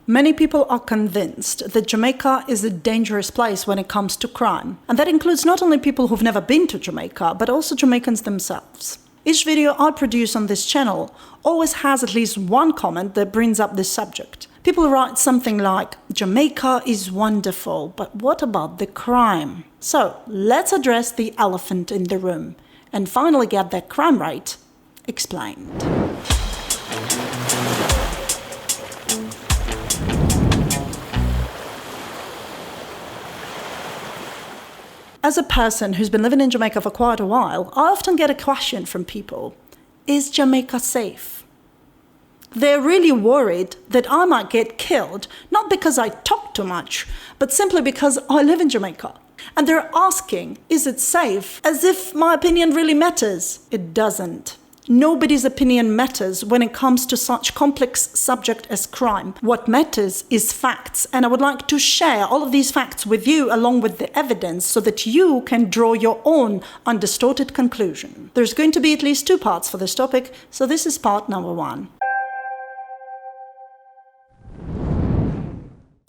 Many people are convinced that Jamaica is a dangerous place when it comes to crime. And that includes not only people who've never been to Jamaica, but also Jamaicans themselves. Each video I produce on this channel always has at least one comment that brings up this subject. People write something like, Jamaica is wonderful, but what about the crime? So let's address the elephant in the room and finally get that crime rate explained. As a person who's been living in Jamaica for quite a while, I often get a question from people. Is Jamaica safe? They're really worried that I might get killed, not because I talk too much, but simply because I live in Jamaica. And they're asking, is it safe? As if my opinion really matters. It doesn't. Nobody's opinion matters when it comes to such complex subject as crime. What matters is facts, and I would like to share all of these facts with you along with the evidence so that you can draw your own undistorted conclusion. There's going to be at least 2 parts for this topic, so this is part number 1.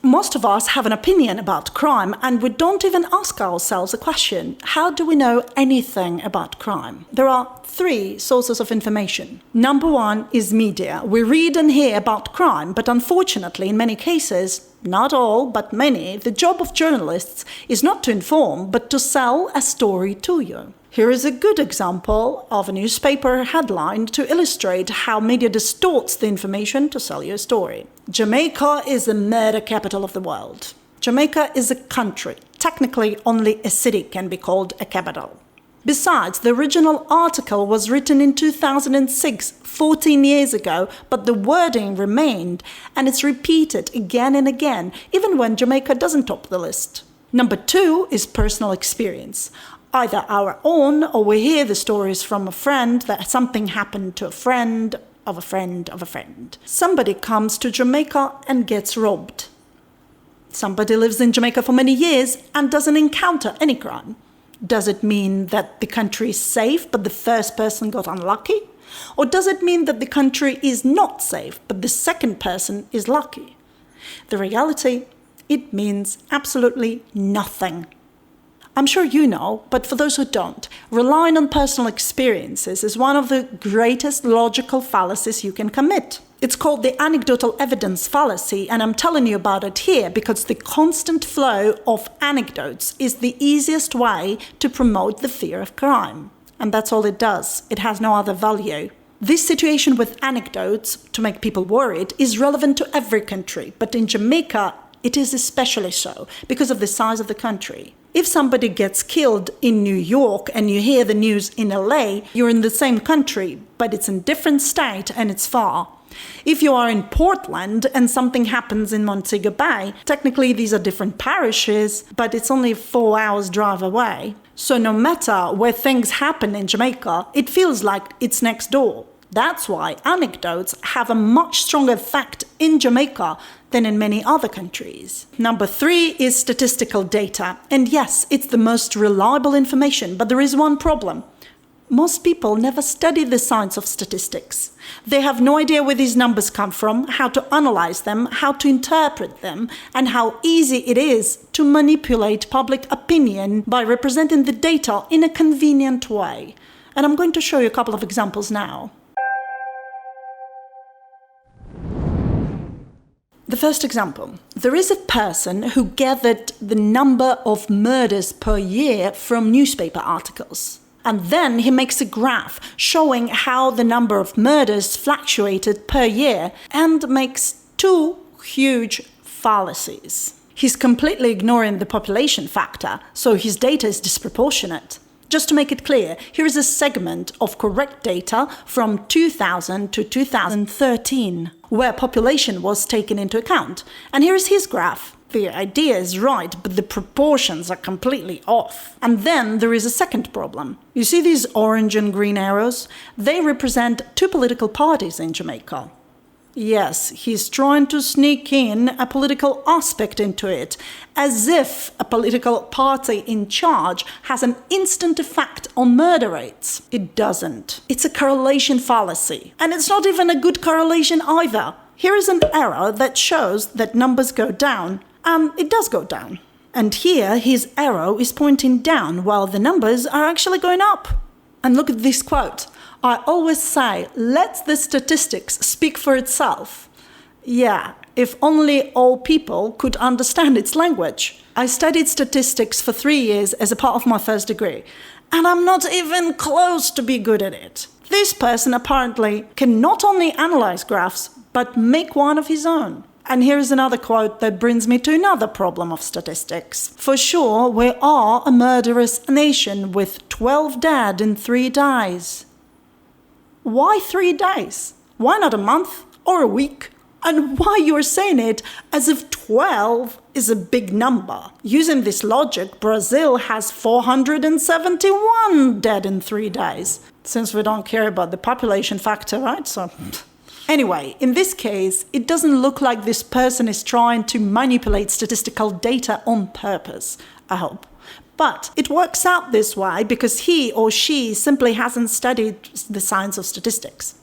Most of us have an opinion about crime, and we don't even ask ourselves a question. How do we know anything about crime? There are 3 sources of information. Number 1 is media. We read and hear about crime, but unfortunately, in many cases, not all, but many, the job of journalists is not to inform, but to sell a story to you. Here is a good example of a newspaper headline to illustrate how media distorts the information to sell you a story. Jamaica is the murder capital of the world. Jamaica is a country. Technically, only a city can be called a capital. Besides, the original article was written in 2006, 14 years ago, but the wording remained, and it's repeated again and again, even when Jamaica doesn't top the list. Number 2 is personal experience. Either our own, or we hear the stories from a friend that something happened to a friend of a friend of a friend. Somebody comes to Jamaica and gets robbed. Somebody lives in Jamaica for many years and doesn't encounter any crime. Does it mean that the country is safe, but the first person got unlucky? Or does it mean that the country is not safe, but the second person is lucky? The reality, it means absolutely nothing. I'm sure you know, but for those who don't, relying on personal experiences is one of the greatest logical fallacies you can commit. It's called the anecdotal evidence fallacy, and I'm telling you about it here because the constant flow of anecdotes is the easiest way to promote the fear of crime. And that's all it does. It has no other value. This situation with anecdotes, to make people worried, is relevant to every country, but in Jamaica, it is especially so because of the size of the country. If somebody gets killed in New York and you hear the news in LA, you're in the same country, but it's in a different state and it's far. If you are in Portland and something happens in Montego Bay, technically these are different parishes, but it's only 4 hours drive away. So no matter where things happen in Jamaica, it feels like it's next door. That's why anecdotes have a much stronger effect in Jamaica than in many other countries. Number 3 is statistical data. And yes, it's the most reliable information, but there is one problem. Most people never study the science of statistics. They have no idea where these numbers come from, how to analyze them, how to interpret them, and how easy it is to manipulate public opinion by representing the data in a convenient way. And I'm going to show you a couple of examples now. The first example, there is a person who gathered the number of murders per year from newspaper articles. And then he makes a graph showing how the number of murders fluctuated per year and makes 2 huge fallacies. He's completely ignoring the population factor, so his data is disproportionate. Just to make it clear, here is a segment of correct data from 2000 to 2013, where population was taken into account. And here is his graph. The idea is right, but the proportions are completely off. And then there is a second problem. You see these orange and green arrows? They represent 2 political parties in Jamaica. Yes, he's trying to sneak in a political aspect into it, as if a political party in charge has an instant effect on murder rates. It doesn't. It's a correlation fallacy. And it's not even a good correlation either. Here is an arrow that shows that numbers go down, and it does go down. And here his arrow is pointing down while the numbers are actually going up. And look at this quote. I always say, let the statistics speak for itself. Yeah, if only all people could understand its language. I studied statistics for 3 years as a part of my first degree, and I'm not even close to be good at it. This person apparently can not only analyze graphs, but make one of his own. And here is another quote that brings me to another problem of statistics. For sure, we are a murderous nation with 12 dead in 3 days. Why 3 days? Why not a month or a week? And why you're saying it as if 12 is a big number? Using this logic, Brazil has 471 dead in 3 days. Since we don't care about the population factor, right? So... Anyway, in this case, it doesn't look like this person is trying to manipulate statistical data on purpose, I hope. But it works out this way because he or she simply hasn't studied the science of statistics.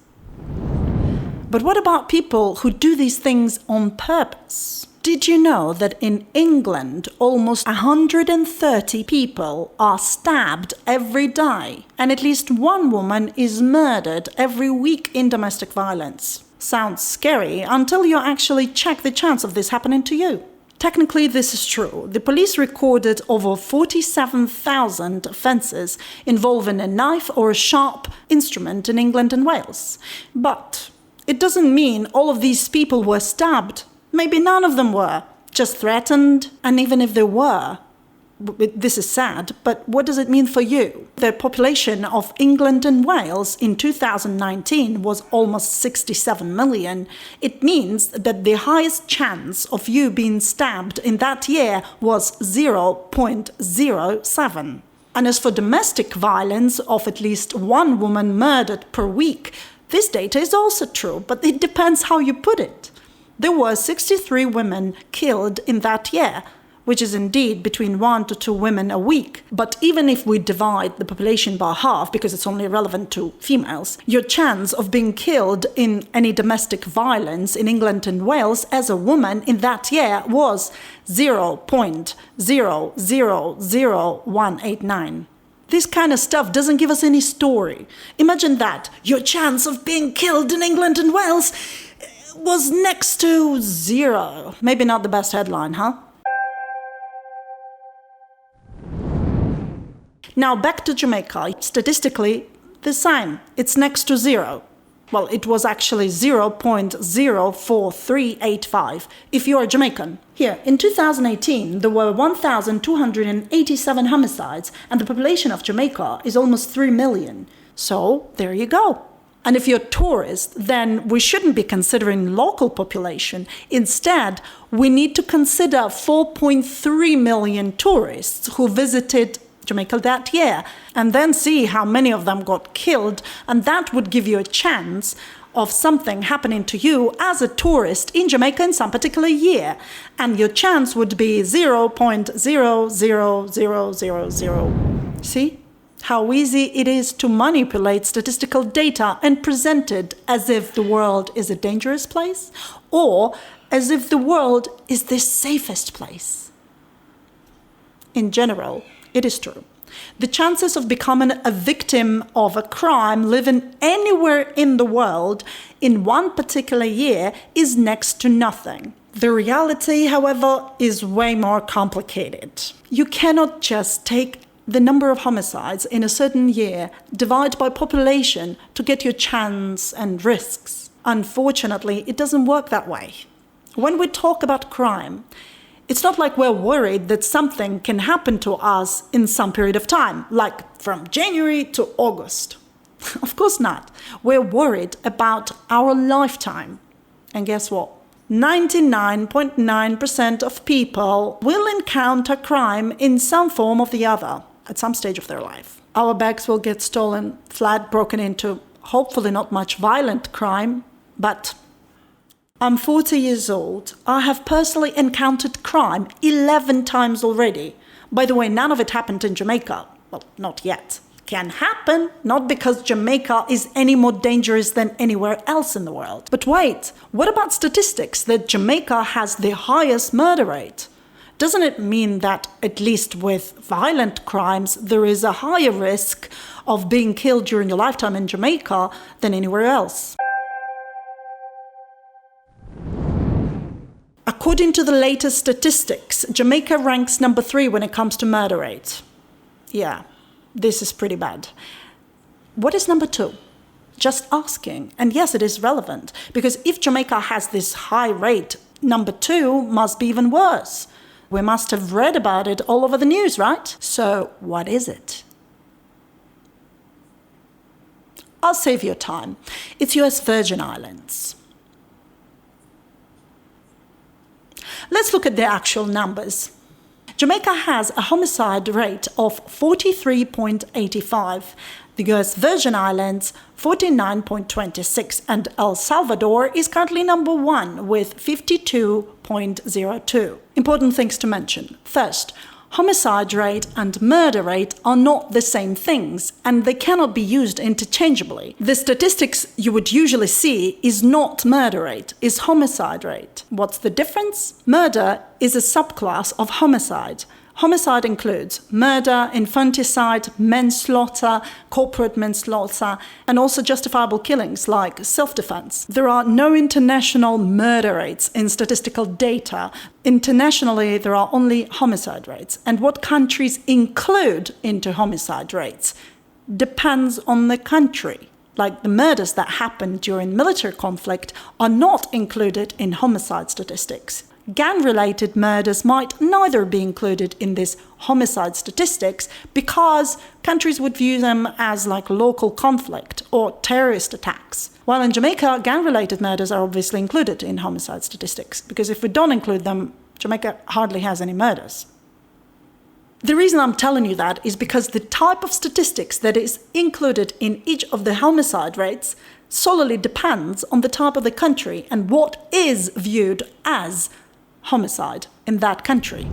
But what about people who do these things on purpose? Did you know that in England, almost 130 people are stabbed every day, and at least one woman is murdered every week in domestic violence? Sounds scary until you actually check the chance of this happening to you. Technically, this is true. The police recorded over 47,000 offences involving a knife or a sharp instrument in England and Wales. But it doesn't mean all of these people were stabbed. Maybe none of them were, just threatened, and even if they were, this is sad, but what does it mean for you? The population of England and Wales in 2019 was almost 67 million. It means that the highest chance of you being stabbed in that year was 0.07. And as for domestic violence of at least one woman murdered per week, this data is also true, but it depends how you put it. There were 63 women killed in that year, which is indeed between 1 to 2 women a week. But even if we divide the population by half, because it's only relevant to females, your chance of being killed in any domestic violence in England and Wales as a woman in that year was 0.000189. This kind of stuff doesn't give us any story. Imagine that. Your chance of being killed in England and Wales was next to 0. Maybe not the best headline, huh? Now back to Jamaica. Statistically, the same. It's next to 0. Well, it was actually 0.04385 if you are Jamaican. Here, in 2018, there were 1,287 homicides, and the population of Jamaica is almost 3 million. So, there you go. And if you're a tourist, then we shouldn't be considering local population. Instead, we need to consider 4.3 million tourists who visited Jamaica that year, and then see how many of them got killed, and that would give you a chance of something happening to you as a tourist in Jamaica in some particular year, and your chance would be 0.00000. See how easy it is to manipulate statistical data and present it as if the world is a dangerous place, or as if the world is the safest place. In general, it is true. The chances of becoming a victim of a crime living anywhere in the world in one particular year is next to nothing. The reality, however, is way more complicated. You cannot just take the number of homicides in a certain year, divide by population to get your chance and risks. Unfortunately, it doesn't work that way. When we talk about crime, it's not like we're worried that something can happen to us in some period of time, like from January to August. Of course not. We're worried about our lifetime. And guess what? 99.9% of people will encounter crime in some form or the other at some stage of their life. Our bags will get stolen, flat broken into, hopefully not much violent crime, but I'm 40 years old. I have personally encountered crime 11 times already. By the way, none of it happened in Jamaica. Well, not yet. Can happen, not because Jamaica is any more dangerous than anywhere else in the world. But wait, what about statistics that Jamaica has the highest murder rate? Doesn't it mean that, at least with violent crimes, there is a higher risk of being killed during your lifetime in Jamaica than anywhere else? According to the latest statistics, Jamaica ranks number 3 when it comes to murder rate. Yeah, this is pretty bad. What is number 2? Just asking. And yes, it is relevant, because if Jamaica has this high rate, number 2 must be even worse. We must have read about it all over the news, right? So what is it? I'll save your time. It's US Virgin Islands. Let's look at the actual numbers. Jamaica has a homicide rate of 43.85, the US Virgin Islands 49.26, and El Salvador is currently number 1 with 52.02. Important things to mention. First, homicide rate and murder rate are not the same things, and they cannot be used interchangeably. The statistics you would usually see is not murder rate, is homicide rate. What's the difference? Murder is a subclass of homicide. Homicide includes murder, infanticide, manslaughter, corporate manslaughter, and also justifiable killings like self-defense. There are no international murder rates in statistical data. Internationally, there are only homicide rates. And what countries include into homicide rates depends on the country. Like the murders that happen during military conflict are not included in homicide statistics. Gang-related murders might neither be included in this homicide statistics because countries would view them as like local conflict or terrorist attacks. While in Jamaica, gang-related murders are obviously included in homicide statistics, because if we don't include them, Jamaica hardly has any murders. The reason I'm telling you that is because the type of statistics that is included in each of the homicide rates solely depends on the type of the country and what is viewed as homicide in that country.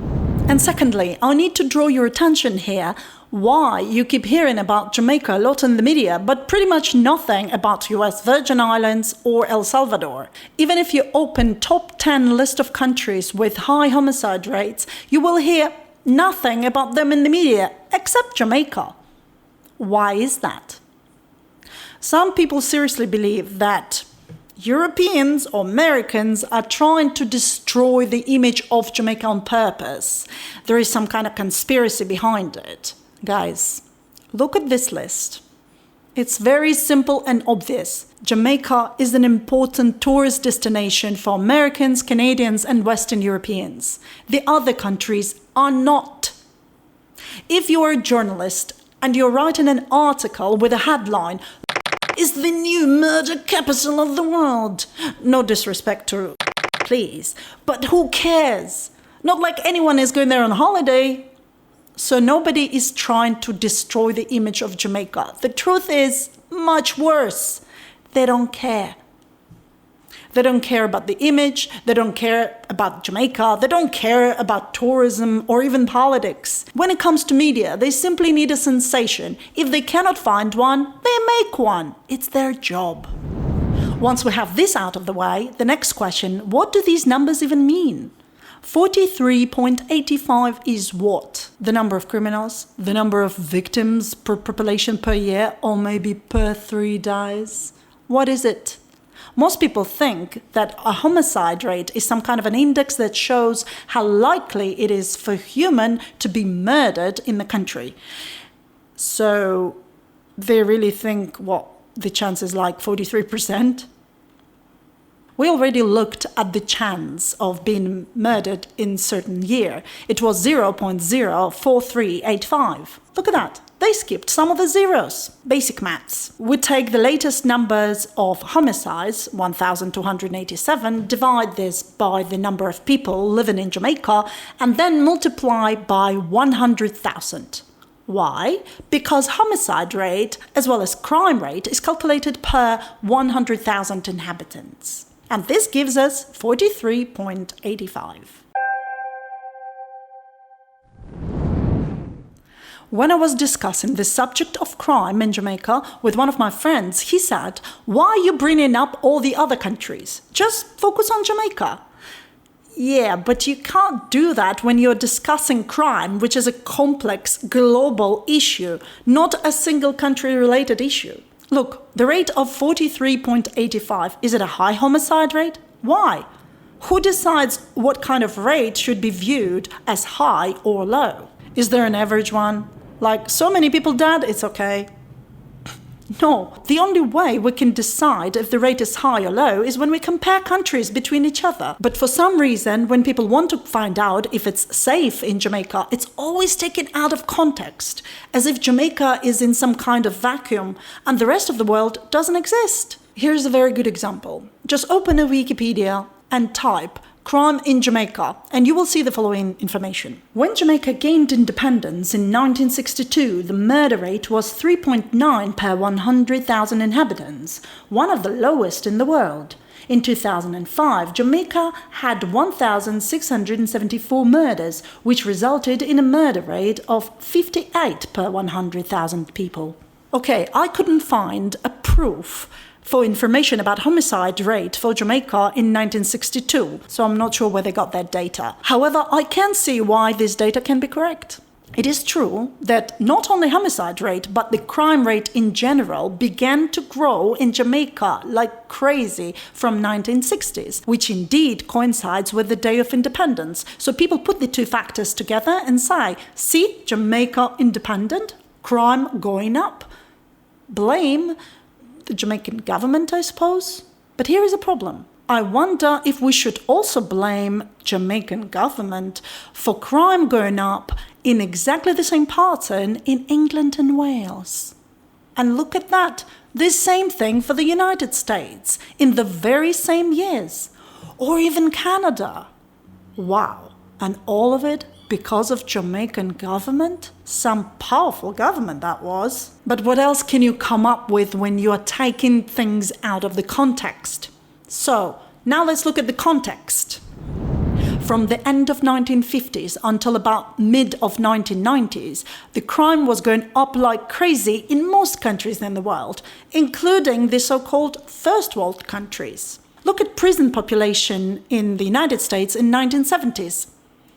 And secondly, I need to draw your attention here why you keep hearing about Jamaica a lot in the media, but pretty much nothing about US Virgin Islands or El Salvador. Even if you open top 10 list of countries with high homicide rates, you will hear nothing about them in the media, except Jamaica. Why is that? Some people seriously believe that Europeans or Americans are trying to destroy the image of Jamaica on purpose. There is some kind of conspiracy behind it. Guys, look at this list. It's very simple and obvious. Jamaica is an important tourist destination for Americans, Canadians, and Western Europeans. The other countries are not. If you're a journalist and you're writing an article with a headline, "Is the new murder capital of the world," no disrespect to, please, but who cares? Not like anyone is going there on holiday. So nobody is trying to destroy the image of Jamaica. The truth is much worse. They don't care. They don't care about the image, they don't care about Jamaica, they don't care about tourism or even politics. When it comes to media, they simply need a sensation. If they cannot find one, they make one. It's their job. Once we have this out of the way, the next question, what do these numbers even mean? 43.85 is what? The number of criminals? The number of victims per population per year, or maybe per 3 days? What is it? Most people think that a homicide rate is some kind of an index that shows how likely it is for a human to be murdered in the country. So they really think, what, the chance is like 43%? We already looked at the chance of being murdered in certain year. It was 0.04385. Look at that. They skipped some of the zeros. Basic maths. We take the latest numbers of homicides, 1,287, divide this by the number of people living in Jamaica, and then multiply by 100,000. Why? Because homicide rate, as well as crime rate, is calculated per 100,000 inhabitants. And this gives us 43.85. When I was discussing the subject of crime in Jamaica with one of my friends, he said, "Why are you bringing up all the other countries? Just focus on Jamaica." Yeah, but you can't do that when you're discussing crime, which is a complex global issue, not a single country related issue. Look, the rate of 43.85, is it a high homicide rate? Why? Who decides what kind of rate should be viewed as high or low? Is there an average one? Like, so many people died, it's okay. No, the only way we can decide if the rate is high or low is when we compare countries between each other. But for some reason, when people want to find out if it's safe in Jamaica, it's always taken out of context, as if Jamaica is in some kind of vacuum and the rest of the world doesn't exist. Here's a very good example. Just open a Wikipedia and type crime in Jamaica, and you will see the following information. When Jamaica gained independence in 1962, the murder rate was 3.9 per 100,000 inhabitants, one of the lowest in the world. In 2005, Jamaica had 1,674 murders, which resulted in a murder rate of 58 per 100,000 people. Okay, I couldn't find a proof for information about homicide rate for Jamaica in 1962, so I'm not sure where they got that data. However, I can see why this data can be correct. It is true that not only homicide rate, but the crime rate in general began to grow in Jamaica like crazy from 1960s, which indeed coincides with the Day of Independence. So people put the two factors together and say, see, Jamaica independent, crime going up. Blame the Jamaican government, I suppose. But here is a problem. I wonder if we should also blame Jamaican government for crime going up in exactly the same pattern in England and Wales. And look at that, this same thing for the United States in the very same years, or even Canada. Wow, and all of it because of Jamaican government? Some powerful government that was. But what else can you come up with when you are taking things out of the context? So, now let's look at the context. From the end of 1950s until about mid of 1990s, the crime was going up like crazy in most countries in the world, including the so-called first world countries. Look at prison population in the United States in 1970s.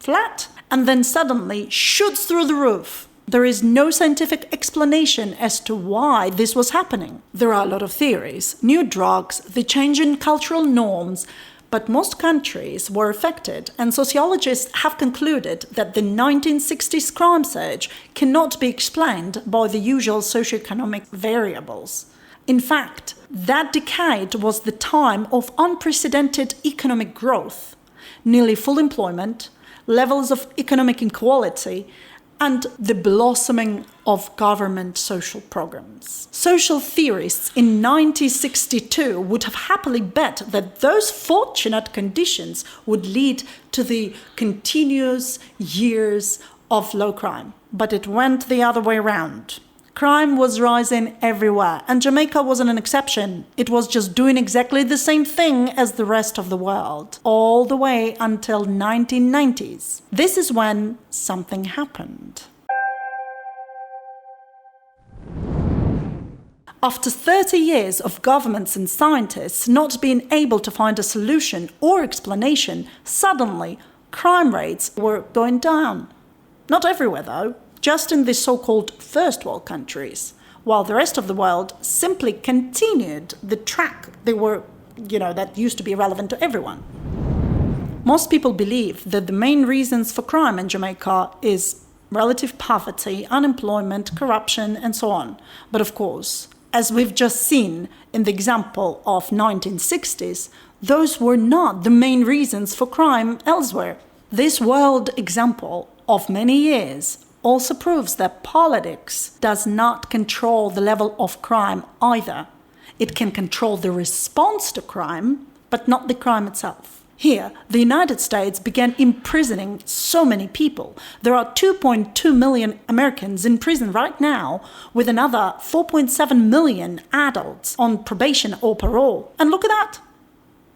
Flat, and then suddenly shoots through the roof. There is no scientific explanation as to why this was happening. There are a lot of theories, new drugs, the change in cultural norms, but most countries were affected, and sociologists have concluded that the 1960s crime surge cannot be explained by the usual socioeconomic variables. In fact, that decade was the time of unprecedented economic growth, nearly full employment, levels of economic inequality, and the blossoming of government social programs. Social theorists in 1962 would have happily bet that those fortunate conditions would lead to the continuous years of low crime. But it went the other way around. Crime was rising everywhere, and Jamaica wasn't an exception. It was just doing exactly the same thing as the rest of the world, all the way until 1990s. This is when something happened. After 30 years of governments and scientists not being able to find a solution or explanation, suddenly crime rates were going down. Not everywhere, though. Just in the so-called first world countries, while the rest of the world simply continued the track that used to be relevant to everyone. Most people believe that the main reasons for crime in Jamaica is relative poverty, unemployment, corruption, and so on. But of course, as we've just seen in the example of 1960s, those were not the main reasons for crime elsewhere. This world example of many years also proves that politics does not control the level of crime either. It can control the response to crime, but not the crime itself. Here, the United States began imprisoning so many people. There are 2.2 million Americans in prison right now, with another 4.7 million adults on probation or parole. And look at that.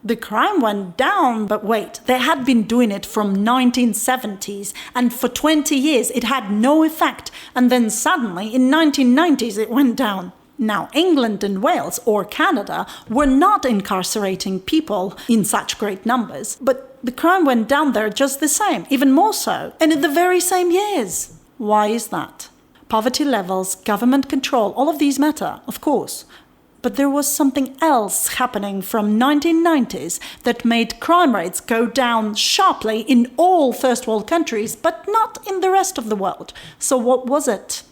The crime went down, but wait, they had been doing it from 1970s, and for 20 years it had no effect, and then suddenly in 1990s it went down. Now, England and Wales or Canada were not incarcerating people in such great numbers, but the crime went down there just the same, even more so, and in the very same years. Why is that? Poverty levels, government control, all of these matter, of course. But there was something else happening from 1990s that made crime rates go down sharply in all first world countries, but not in the rest of the world. So what was it?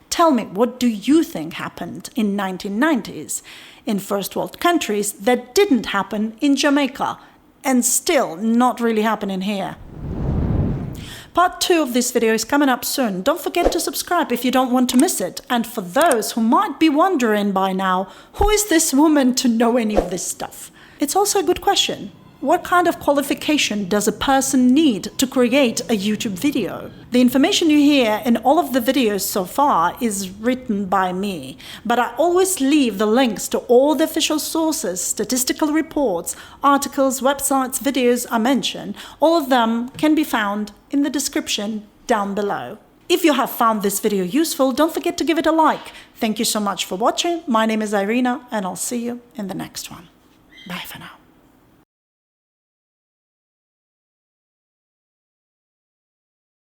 Tell me, what do you think happened in 1990s in first world countries that didn't happen in Jamaica and still not really happening here? Part 2 of this video is coming up soon. Don't forget to subscribe if you don't want to miss it. And for those who might be wondering by now, who is this woman to know any of this stuff? It's also a good question. What kind of qualification does a person need to create a YouTube video? The information you hear in all of the videos so far is written by me, but I always leave the links to all the official sources, statistical reports, articles, websites, videos I mention. All of them can be found in the description down below. If you have found this video useful, don't forget to give it a like. Thank you so much for watching. My name is Irina, and I'll see you in the next one. Bye for now.